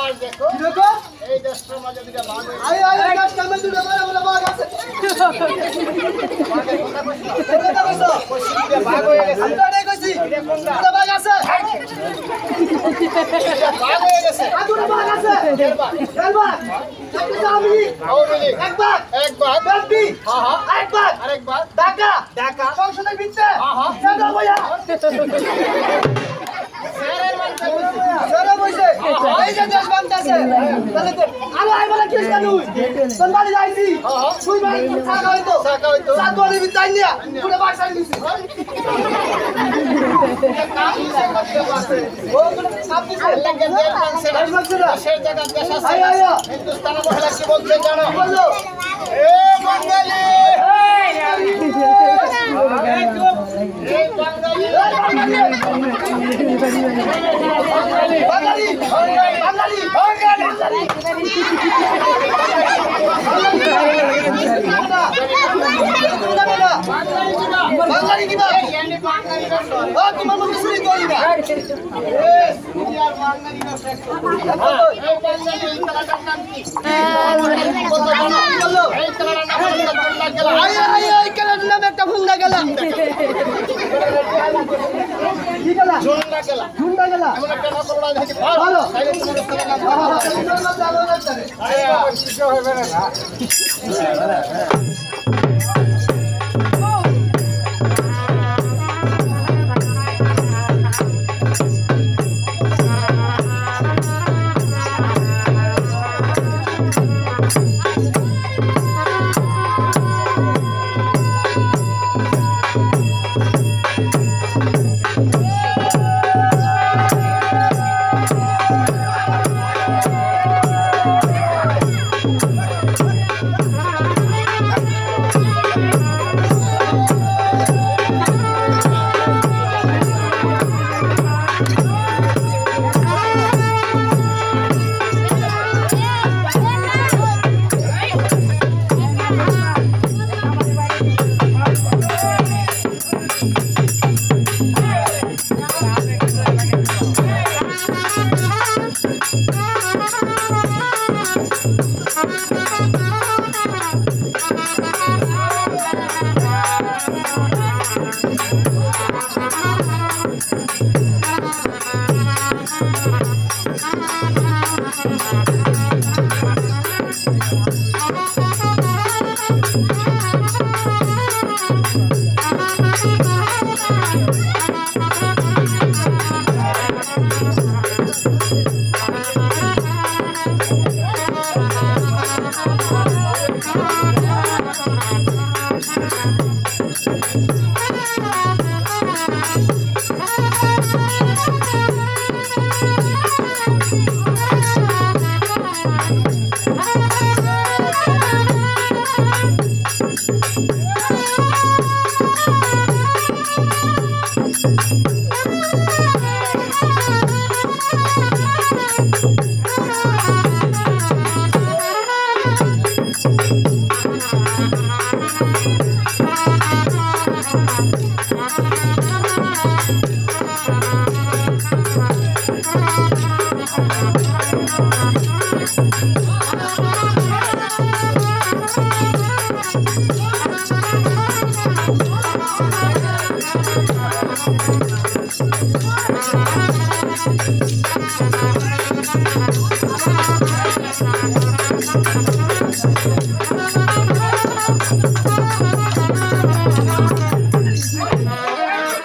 এবার দেখো কিরকম এই দেশটার মাঝে দুটো বাঘ হয়েছে। আই আই আই গাছ কামে দুটো বড় বাঘ আছে বাঘের কথা কইছ না? কথা কইছো কইছি দুটো বাঘ হয়ে গেছে। আমি তো এটাই কইছি এটা কোনটা? দুটো বাঘ আছে দুটো বাঘ হয়ে গেছে। আর দুটো বাঘ আছে এর বাঘ। এর বাঘ একটা আমি আওয়ামী লীগ। এক বাঘ এক বাঘ। ব্যক্তি হ্যাঁ, হ্যাঁ। আরেক বাঘ আরেক বাঘ। ঢাকা ঢাকা। সংসদের ভিতরে হ্যাঁ, হ্যাঁ। সেটা বইয়া স্যারের মাঝে কইছি। সেটা বইছে এই যে দেশ বানতাছে তাহলে তো আলো আই বলা কি জানো তোর বাড়ি যাইছি হ্যাঁ, হ্যাঁ। তুই বাড়ি থাকা হইতো থাকা হইতো। সাত বাড়ি ভিতরে আইনিয়া পুরো বাঘ সারি দিছি ও কোনো কাপ দিছে লেগে দেশ বানছে না। দেশ বানছে না। সেই জায়গার দেশ আছে। আই আই আই হিন্দুস্তানের মহিলা কি বলছে জানো? বলো এ বাঙালি! এই বাঙালি! বাঙালি বাঙালি বাঙালি কিবা এই এনে বাঙালি না নয়। ও তোমার মধ্যে শুনি করিবা এই দুনিয়ার বাঙালি না শেষ করো। এই বাঙালি এই খেলাটার নাম কি? বলতো জানো? বলো এই খেলাটার নাম হলো গোল্লা খেলা। আই আই আই কেলার নামে একটা ভুল না গেলা কি গেলা ঝুন্ডা খেলা। ভুল না গেলা এমন একটা না করো না, দেখি ভালো। ভালো। তাইলে তোমার খেলার নাম ভালো। আরে, কিছু হবে না। Thank you.